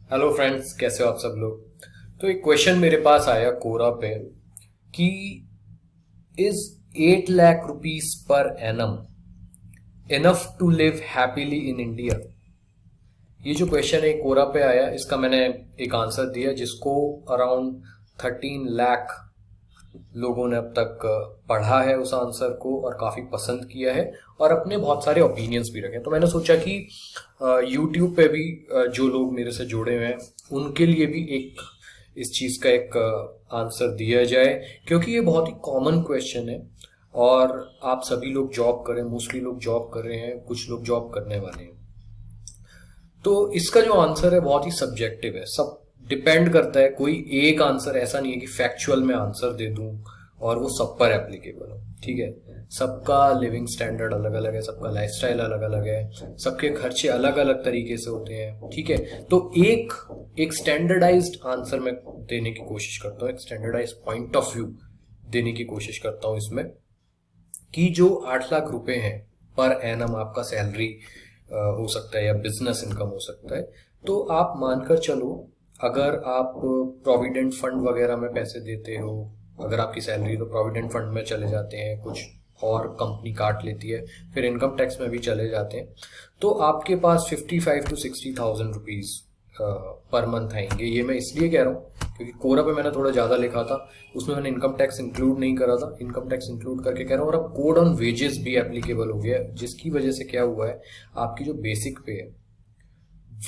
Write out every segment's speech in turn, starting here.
Hello friends, कैसे हो आप सब लोग। तो एक क्वेश्चन मेरे पास आया कोरा पे कि is 8 lakh rupees per annum enough to live happily in India. ये जो क्वेश्चन है कोरा पे आया, इसका मैंने एक आंसर दिया जिसको अराउंड 13 लाख लोगों ने अब तक पढ़ा है उस आंसर को और काफी पसंद किया है और अपने बहुत सारे ओपिनियंस भी रखे। तो मैंने सोचा कि यूट्यूब पे भी जो लोग मेरे से जुड़े हुए हैं उनके लिए भी एक इस चीज का एक आंसर दिया जाए, क्योंकि ये बहुत ही कॉमन क्वेश्चन है और आप सभी लोग जॉब करें, मोस्टली लोग जॉब कर रहे हैं, कुछ लोग जॉब करने वाले हैं। तो इसका जो आंसर है बहुत ही सब्जेक्टिव है, सब डिपेंड करता है। कोई एक आंसर ऐसा नहीं है कि फैक्चुअल में आंसर दे दूं और वो सब पर एप्लीकेबल हो। ठीक है, सबका लिविंग स्टैंडर्ड अलग अलग है, सबका लाइफस्टाइल अलग अलग है, सबके खर्चे अलग अलग तरीके से होते हैं। ठीक है, तो एक एक स्टैंडर्डाइज्ड आंसर मैं देने की कोशिश करता हूँ, एक स्टैंडर्डाइज पॉइंट ऑफ व्यू देने की कोशिश करता हूँ इसमें कि जो 8 लाख रुपए हैं पर एनम आपका सैलरी हो सकता है या बिजनेस इनकम हो सकता है। तो आप मानकर चलो, अगर आप प्रोविडेंट फंड वगैरह में पैसे देते हो, अगर आपकी सैलरी तो प्रोविडेंट फंड में चले जाते हैं, कुछ और कंपनी काट लेती है, फिर इनकम टैक्स में भी चले जाते हैं, तो आपके पास 55 to 60 thousand rupees per month आएंगे। ये मैं इसलिए कह रहा हूँ क्योंकि कोरा पे मैंने थोड़ा ज्यादा लिखा था, उसमें मैंने इनकम टैक्स इंक्लूड नहीं करा था, इनकम टैक्स इंक्लूड करके कह रहा हूँ। और अब कोड ऑन वेजेस भी एप्लीकेबल हो गया है, जिसकी वजह से क्या हुआ है, आपकी जो बेसिक पे है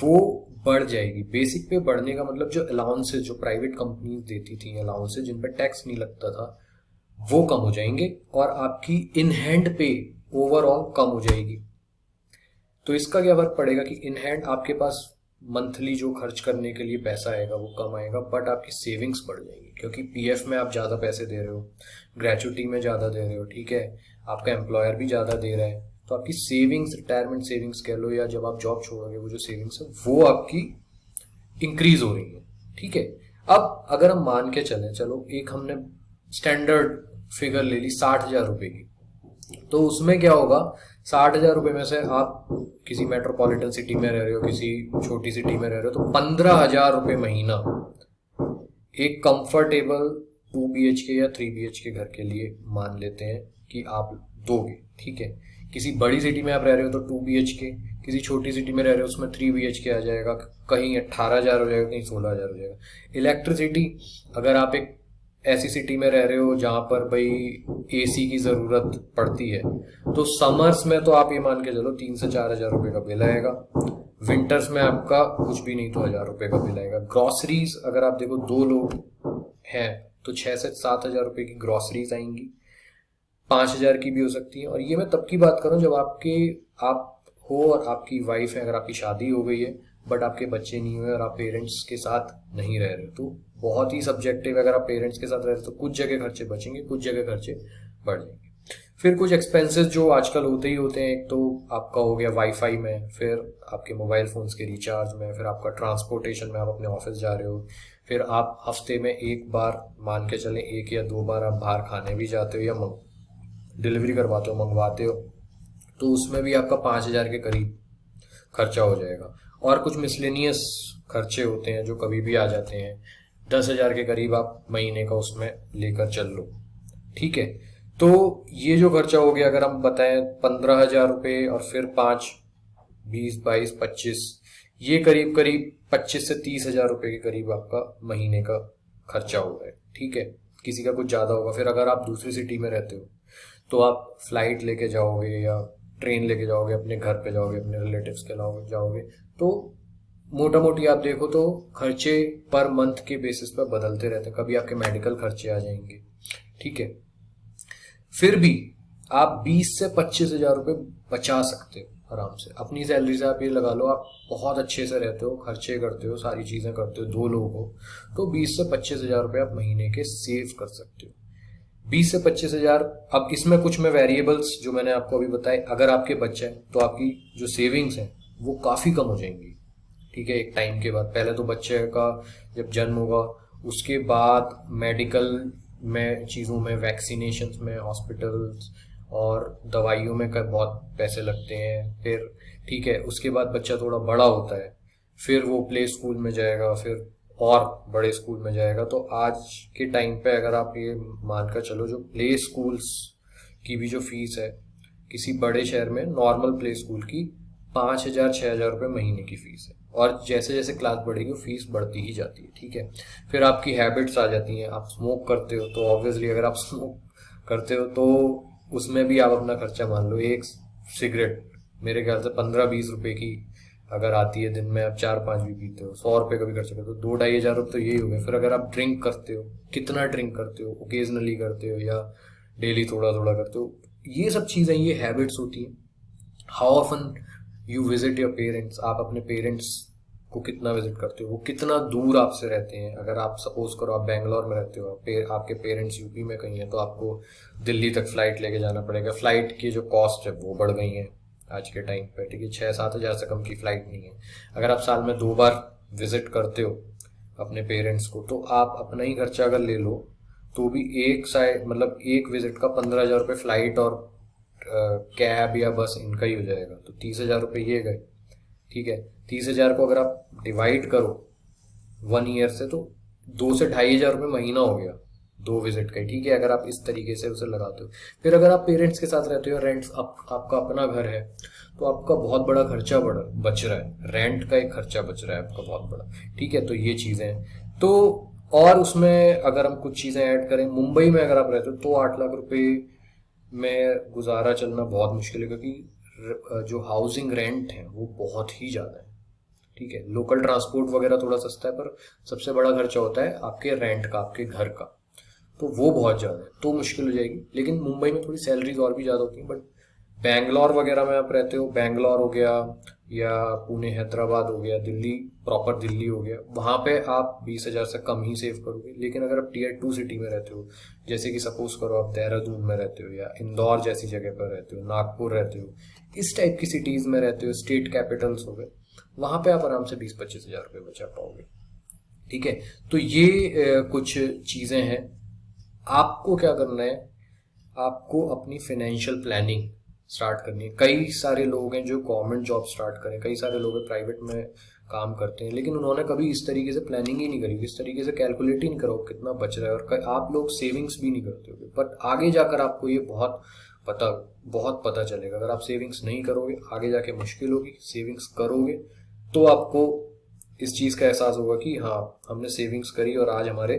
वो बढ़ जाएगी। बेसिक पे बढ़ने का मतलब जो अलाउंसेज जो प्राइवेट कंपनीज देती थी, अलाउंसेज जिन पर टैक्स नहीं लगता था, वो कम हो जाएंगे और आपकी इन हैंड पे ओवरऑल कम हो जाएगी। तो इसका क्या फर्क पड़ेगा कि इन हैंड आपके पास मंथली जो खर्च करने के लिए पैसा आएगा वो कम आएगा, बट आपकी सेविंग्स बढ़ जाएगी, क्योंकि पीएफ में आप ज्यादा पैसे दे रहे हो, ग्रेचुटी में ज्यादा दे रहे हो। ठीक है, आपका एम्प्लॉयर भी ज्यादा दे रहा है, तो आपकी सेविंग्स, रिटायरमेंट सेविंग्स कह लो या जब आप जॉब छोड़ोगे वो जो सेविंग्स है वो आपकी इंक्रीज हो रही है। ठीक है, अब अगर हम मान के चलें, चलो एक हमने स्टैंडर्ड फिगर ले ली 60 हजार रुपए की, तो उसमें क्या होगा, 60 हजार रुपए में से आप किसी मेट्रोपॉलिटन सिटी में रह रहे हो, किसी छोटी सिटी में रह रहे हो, तो 15 हजार रुपए महीना एक कंफर्टेबल 2 BHK या 3 BHK घर के लिए मान लेते हैं कि आप दोगे। ठीक है, किसी बड़ी सिटी में आप रह रहे हो तो 2 BHK, किसी छोटी सिटी में रह रहे हो उसमें 3 BHK आ जाएगा, कहीं 18 हजार हो जाएगा, कहीं 16 हजार हो जाएगा। इलेक्ट्रिसिटी, अगर आप एक ऐसी सिटी में रह रहे हो जहां पर भाई एसी की जरूरत पड़ती है, तो समर्स में तो आप ये मान के चलो 3 से 4 हजार रुपए का बिल आएगा, विंटर्स में आपका कुछ भी नहीं तो 1000 रुपए का बिल आएगा। ग्रॉसरीज अगर आप देखो, 2 लोग हैं तो 6 से 7 हजार रुपए की ग्रॉसरीज आएंगी, 5 हजार की भी हो सकती है। और ये मैं तब की बात कर रहा हूँ जब आप हो और आपकी वाइफ है, अगर आपकी शादी हो गई है बट आपके बच्चे नहीं हुए और आप पेरेंट्स के साथ नहीं रह रहे, तो बहुत ही सब्जेक्टिव है। अगर आप पेरेंट्स के साथ रह रहे तो कुछ जगह खर्चे बचेंगे, कुछ जगह खर्चे बढ़ जाएंगे। फिर कुछ एक्सपेंसेस जो आजकल होते ही होते हैं, एक तो आपका हो गया वाईफाई में, फिर आपके मोबाइल फोन्स के रिचार्ज में, फिर आपका ट्रांसपोर्टेशन में, आप अपने ऑफिस जा रहे हो, फिर आप हफ्ते में एक बार, मान के चलें 1 या 2 बार आप बाहर खाने भी जाते हो या डिलीवरी करवाते हो, मंगवाते हो, तो उसमें भी आपका 5 हजार के करीब खर्चा हो जाएगा। और कुछ मिसलेनियस खर्चे होते हैं जो कभी भी आ जाते हैं, 10 हजार के करीब आप महीने का उसमें लेकर चल लो। ठीक है, तो ये जो खर्चा हो गया, अगर हम बताएं 15 हजार रुपये और फिर 5, 20, 22, 25, ये करीब करीब 25 से 30 हजार रुपये के करीब आपका महीने का खर्चा हो रहा है। ठीक है, किसी का कुछ ज्यादा होगा। फिर अगर आप दूसरी सिटी में रहते हो तो आप फ्लाइट लेके जाओगे या ट्रेन लेके जाओगे, अपने घर पे जाओगे, अपने रिलेटिव्स के जाओगे, तो मोटा मोटी आप देखो तो खर्चे पर मंथ के बेसिस पर बदलते रहते हैं। कभी आपके मेडिकल खर्चे आ जाएंगे। ठीक है, फिर भी आप 20 से 25 हजार रुपये बचा सकते हो आराम से अपनी सैलरी से। आप ये लगा लो, आप बहुत अच्छे से रहते हो, खर्चे करते हो, सारी चीजें करते हो, 2 लोग हो, तो 20 से 25 हजार रुपये आप महीने के सेव कर सकते हो। 20 से 25 हजार। अब इसमें कुछ में वेरिएबल्स जो मैंने आपको अभी बताए, अगर आपके बच्चे हैं तो आपकी जो सेविंग्स हैं वो काफी कम हो जाएंगी। ठीक है, एक टाइम के बाद, पहले तो बच्चे का जब जन्म होगा, उसके बाद मेडिकल में चीज़ों में, वैक्सीनेशन में, हॉस्पिटल्स और दवाइयों में का बहुत पैसे लगते हैं। फिर ठीक है, उसके बाद बच्चा थोड़ा बड़ा होता है, फिर वो प्ले स्कूल में जाएगा, फिर और बड़े स्कूल में जाएगा। तो आज के टाइम पे अगर आप ये मानकर चलो, जो प्ले स्कूल्स की भी जो फीस है किसी बड़े शहर में, नॉर्मल प्ले स्कूल की 5,000 6,000 रुपये महीने की फीस है। और जैसे जैसे क्लास बढ़ेगी फीस बढ़ती ही जाती है, ठीक है। फिर आपकी हैबिट्स आ जाती हैं, आप स्मोक करते हो तो ऑब्वियसली अगर आप स्मोक करते हो तो उसमें भी आप अपना खर्चा मान लो। एक सिगरेट मेरे ख्याल से 15-20 रुपए की अगर आती है, दिन में आप 4-5 भी पीते हो, 100 रुपए का भी खर्चा करते हो, 2-2,500 रुपये तो यही हो गए। फिर अगर आप ड्रिंक करते हो, कितना ड्रिंक करते हो, ओकेजनली करते हो या डेली थोड़ा थोड़ा करते हो, ये सब चीज़ें, ये हैबिट्स होती हैं। How often you visit your parents, आप अपने पेरेंट्स को कितना विजिट करते हो, वो कितना दूर आपसे रहते हैं। अगर आप सपोज करो आप बेंगलोर में रहते हो, आपके पेरेंट्स यूपी में कहीं हैं, तो आपको दिल्ली तक फ्लाइट लेके जाना पड़ेगा। फ्लाइट की जो कॉस्ट है वो बढ़ गई है आज के टाइम पे, ठीक है। 6-7 हज़ार से कम की फ्लाइट नहीं है। अगर आप साल में 2 बार विजिट करते हो अपने पेरेंट्स को, तो आप अपना ही खर्चा अगर ले लो तो भी एक साइड मतलब एक विजिट का 15,000 रुपये फ्लाइट और कैब या बस इनका ही हो जाएगा। तो 30,000 रुपये ये गए, ठीक है। 30,000 को अगर आप डिवाइड करो 1 ईयर से, तो 2 से 2,500 रुपये महीना हो गया 2 विजिट का, ठीक है। अगर आप इस तरीके से उसे लगाते हो, फिर अगर आप पेरेंट्स के साथ रहते हो, रेंट आपका अपना घर है, तो आपका बहुत बड़ा खर्चा बच रहा है, रेंट का एक खर्चा बच रहा है आपका बहुत बड़ा, ठीक है। तो ये चीज़ें हैं। तो और उसमें अगर हम कुछ चीज़ें ऐड करें, मुंबई में अगर आप रहते हो तो 8 लाख रुपए में गुजारा चलना बहुत मुश्किल है, क्योंकि जो हाउसिंग रेंट है वो बहुत ही ज़्यादा है, ठीक है। लोकल ट्रांसपोर्ट वगैरह थोड़ा सस्ता है, पर सबसे बड़ा खर्चा होता है आपके रेंट का, आपके घर का, तो वो बहुत ज़्यादा है, तो मुश्किल हो जाएगी। लेकिन मुंबई में थोड़ी सैलरीज और भी ज़्यादा होती हैं। बट बैंगलोर वगैरह में आप रहते हो, बैंगलोर हो गया या पुणे हैदराबाद हो गया, दिल्ली प्रॉपर दिल्ली हो गया, वहाँ पे आप 20,000 से कम ही सेव करोगे। लेकिन अगर आप Tier 2 सिटी में रहते हो, जैसे कि सपोज करो आप देहरादून में रहते हो या इंदौर जैसी जगह पर रहते हो, नागपुर रहते हो, इस टाइप की सिटीज़ में रहते हो, स्टेट कैपिटल्स हो गए, वहाँ पे आप आराम से 20-25,000 रुपये बचा पाओगे, ठीक है। तो ये कुछ चीज़ें हैं। आपको क्या करना है, आपको अपनी फाइनेंशियल प्लानिंग स्टार्ट करनी है। कई सारे लोग हैं जो गवर्नमेंट जॉब स्टार्ट करें, कई सारे लोग प्राइवेट में काम करते हैं, लेकिन उन्होंने कभी इस तरीके से प्लानिंग ही नहीं करी, इस तरीके से कैलकुलेट ही नहीं करो कितना बच रहा है, और आप लोग सेविंग्स भी नहीं करते होगे। बट आगे जाकर आपको ये बहुत पता चलेगा। अगर आप सेविंग्स नहीं करोगे आगे जाके मुश्किल होगी, सेविंग्स करोगे तो आपको इस चीज़ का एहसास होगा कि हाँ हमने सेविंग्स करी और आज हमारे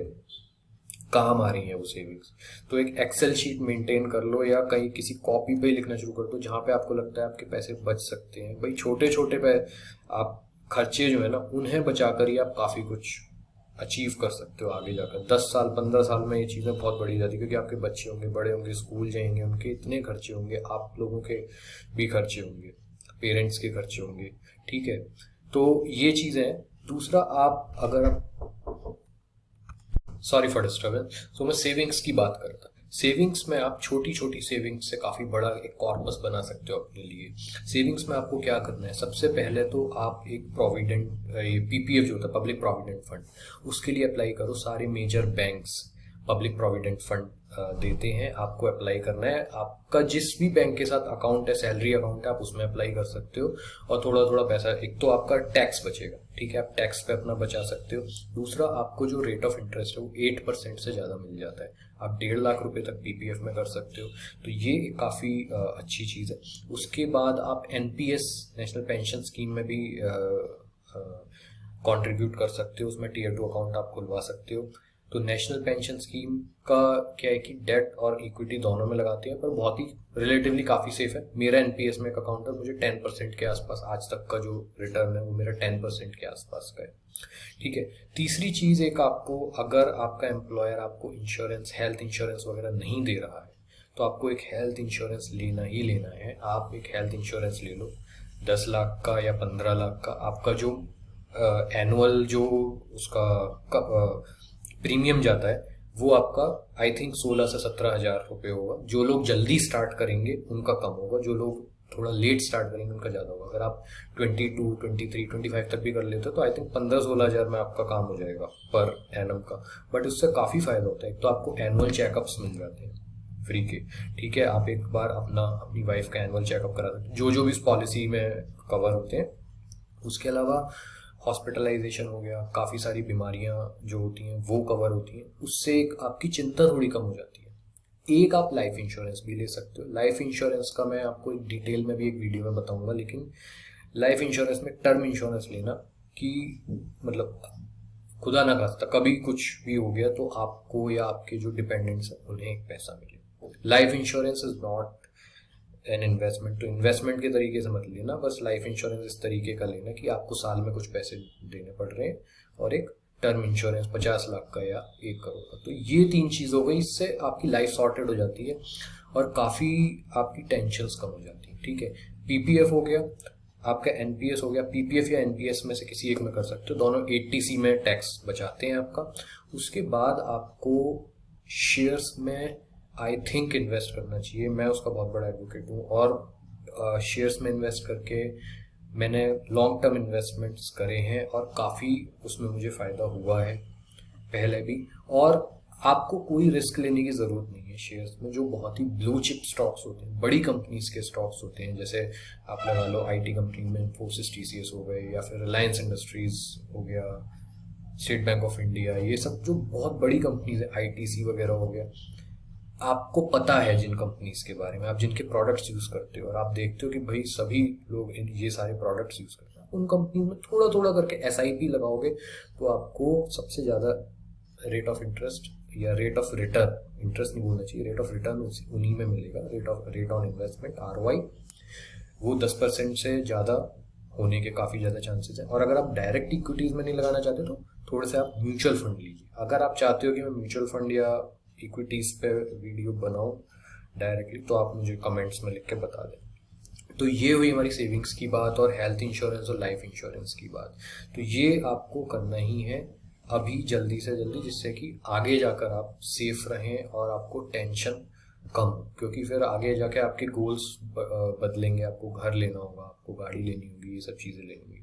काम आ रही है वो सेविंग्स। तो एक एक्सेल शीट मेंटेन कर लो या कहीं किसी कॉपी पे लिखना शुरू कर दो जहाँ पे आपको लगता है आपके पैसे बच सकते हैं। भाई छोटे छोटे आप खर्चे जो है ना उन्हें बचा कर ही आप काफ़ी कुछ अचीव कर सकते हो आगे जाकर। 10 साल 15 साल में ये चीज़ें बहुत बढ़ी जाती है, क्योंकि आपके बच्चे होंगे, बड़े होंगे, स्कूल जाएंगे, उनके इतने खर्चे होंगे, आप लोगों के भी खर्चे होंगे, पेरेंट्स के खर्चे होंगे, ठीक है। तो ये चीज़ें हैं। दूसरा, आप अगर आप सॉरी फॉर डिस्टर्बेंस, तो मैं सेविंग्स की बात करता। सेविंग्स में आप छोटी छोटी सेविंग्स से काफ़ी बड़ा एक कॉर्पस बना सकते हो अपने लिए। सेविंग्स में आपको क्या करना है, सबसे पहले तो आप एक प्रोविडेंट, ये पीपीएफ जो होता है पब्लिक प्रोविडेंट फंड, उसके लिए अप्लाई करो। सारे major banks public provident fund देते हैं, आपको अप्लाई करना है। आपका जिस भी बैंक के साथ अकाउंट है, सैलरी अकाउंट है, आप उसमें अप्लाई कर सकते हो और थोड़ा थोड़ा पैसा, एक तो आपका टैक्स बचेगा, ठीक है, आप टैक्स पे अपना बचा सकते हो। दूसरा, आपको जो रेट ऑफ इंटरेस्ट है वो 8% से ज़्यादा मिल जाता है, आप 1.5 लाख रुपए तक पीपीएफ में कर सकते हो, तो ये काफ़ी अच्छी चीज़ है। उसके बाद आप एनपीएस नेशनल पेंशन स्कीम में भी कंट्रीब्यूट कर सकते हो, उसमें Tier 2 अकाउंट आप खुलवा सकते हो। तो नेशनल पेंशन स्कीम का क्या है कि डेट और इक्विटी दोनों में लगाती है, पर बहुत ही रिलेटिवली काफ़ी सेफ है। मेरा एनपीएस में एक अकाउंट है, मुझे 10% के आसपास आज तक का जो रिटर्न है वो मेरा 10% के आसपास का है, ठीक है। तीसरी चीज़, एक आपको, अगर आपका एम्प्लॉयर आपको इंश्योरेंस, हेल्थ इंश्योरेंस वगैरह नहीं दे रहा है, तो आपको एक हेल्थ इंश्योरेंस लेना ही लेना है। आप एक हेल्थ इंश्योरेंस ले लो 10 लाख का या 15 लाख का। आपका जो एनुअल जो उसका प्रीमियम जाता है वो आपका आई थिंक 16 से 17 हज़ार रुपये होगा। जो लोग जल्दी स्टार्ट करेंगे उनका कम होगा, जो लोग थोड़ा लेट स्टार्ट करेंगे उनका ज़्यादा होगा। अगर आप 22, 23, 25 तक भी कर लेते हो तो आई थिंक 15-16 हज़ार में आपका काम हो जाएगा पर एनम का। बट उससे काफ़ी फ़ायदा होता है। एक तो आपको एनुअल चेकअप्स मिल जाते हैं फ्री के, ठीक है, आप एक बार अपनी वाइफ का एनुअल चेकअप करा सकते हैं, जो भी इस पॉलिसी में कवर होते हैं। उसके अलावा हॉस्पिटलाइजेशन हो गया, काफ़ी सारी बीमारियां जो होती हैं वो कवर होती हैं, उससे एक आपकी चिंता थोड़ी कम हो जाती है। एक आप लाइफ इंश्योरेंस भी ले सकते हो। लाइफ इंश्योरेंस का मैं आपको एक डिटेल में भी एक वीडियो में बताऊंगा, लेकिन लाइफ इंश्योरेंस में टर्म इंश्योरेंस लेना कि मतलब खुदा ना खास्ता कभी कुछ भी हो गया तो आपको या आपके जो डिपेंडेंट्स हैं उन्हें एक पैसा मिले। Life insurance is not an investment, तो इन्वेस्टमेंट के तरीके से मत लेना, बस लाइफ इंश्योरेंस इस तरीके का लेना कि आपको साल में कुछ पैसे देने पड़ रहे हैं, और एक टर्म इंश्योरेंस 50 लाख का या 1 करोड़ का। तो ये 3 चीज़ हो गई, इससे आपकी लाइफ सॉर्टेड हो जाती है और काफ़ी आपकी टेंशन्स कम हो जाती है। ठीक है, पीपीएफ हो गया, आपका एनपीएस हो गया। पीपीएफ या एनपीएस में से किसी एक में कर सकते हो, दोनों 80C में टैक्स बचाते हैं आपका। उसके बाद आपको शेयर्स में आई थिंक इन्वेस्ट करना चाहिए, मैं उसका बहुत बड़ा एडवोकेट हूँ, और शेयर्स में इन्वेस्ट करके मैंने लॉन्ग टर्म इन्वेस्टमेंट्स करे हैं और काफ़ी उसमें मुझे फ़ायदा हुआ है पहले भी। और आपको कोई रिस्क लेने की ज़रूरत नहीं है शेयर्स में, जो बहुत ही ब्लू चिप स्टॉक्स होते हैं, बड़ी कंपनीज के स्टॉक्स होते हैं, जैसे आप लगा लो आईटी कंपनी में इन्फोसिस टीसीएस हो गए, या फिर रिलायंस इंडस्ट्रीज हो गया, स्टेट बैंक ऑफ इंडिया, ये सब जो बहुत बड़ी कंपनीज है, आईटीसी वगैरह हो गया। आपको पता है जिन कंपनीज के बारे में, आप जिनके प्रोडक्ट्स यूज करते हो और आप देखते हो कि भाई सभी लोग ये सारे प्रोडक्ट्स यूज करते हैं, उन कंपनी में थोड़ा थोड़ा करके एसआईपी लगाओगे तो आपको सबसे ज्यादा रेट ऑफ इंटरेस्ट या रेट ऑफ रिटर्न, इंटरेस्ट नहीं बोलना चाहिए, रेट ऑफ रिटर्न उन्हीं में मिलेगा। रेट ऑन इन्वेस्टमेंट आरओआई वो 10% से ज्यादा होने के काफी ज्यादा चांसेस हैं। और अगर आप डायरेक्ट इक्विटीज में नहीं लगाना चाहते तो थोड़े से आप म्यूचुअल फंड लीजिए। अगर आप चाहते हो कि मैं म्यूचुअल फंड या इक्विटीज पे वीडियो बनाऊं डायरेक्टली, तो आप मुझे कमेंट्स में लिख के बता दें। तो ये हुई हमारी सेविंग्स की बात और हेल्थ इंश्योरेंस और लाइफ इंश्योरेंस की बात। तो ये आपको करना ही है अभी जल्दी से जल्दी, जिससे कि आगे जाकर आप सेफ रहें और आपको टेंशन कम, क्योंकि फिर आगे जाके आपके गोल्स बदलेंगे, आपको घर लेना होगा, आपको गाड़ी लेनी होगी, ये सब चीज़ें लेनी होगी।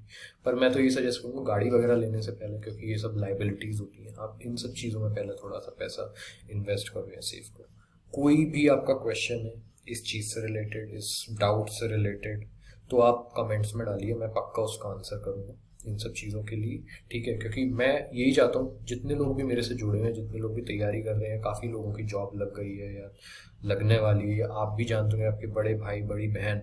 पर मैं तो ये सजेस्ट करूँगा गाड़ी वगैरह लेने से पहले, क्योंकि ये सब लाइबिलिटीज़ होती हैं, आप इन सब चीज़ों में पहले थोड़ा सा पैसा इन्वेस्ट करो या सेव करो। कोई भी आपका क्वेश्चन है इस चीज़ से रिलेटेड, इस डाउट से रिलेटेड, तो आप कमेंट्स में डालिए, मैं पक्का उसका आंसर करूँगा इन सब चीज़ों के लिए। ठीक है, क्योंकि मैं यही चाहता हूँ जितने लोग भी मेरे से जुड़े हैं, जितने लोग भी तैयारी कर रहे हैं, काफ़ी लोगों की जॉब लग गई है या लगने वाली है, या आप भी जानते होंगे आपके बड़े भाई बड़ी बहन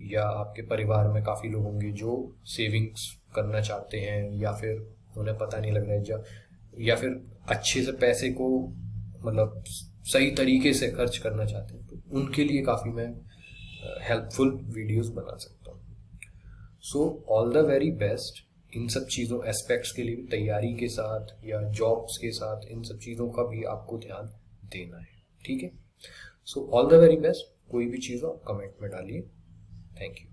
या आपके परिवार में काफ़ी लोग होंगे जो सेविंग्स करना चाहते हैं, या फिर उन्हें पता नहीं लग रहा है, या फिर अच्छे से पैसे को मतलब सही तरीके से खर्च करना चाहते हैं, तो उनके लिए काफ़ी मैं हेल्पफुल वीडियोस बना सकता हूँ। So all the very best in सब चीज़ों एस्पेक्ट्स के लिए, तैयारी के साथ या जॉब्स के साथ, इन सब चीज़ों का भी आपको ध्यान देना है। ठीक है, so all the very best. कोई भी चीज़ हो कमेंट में डालिए। Thank you.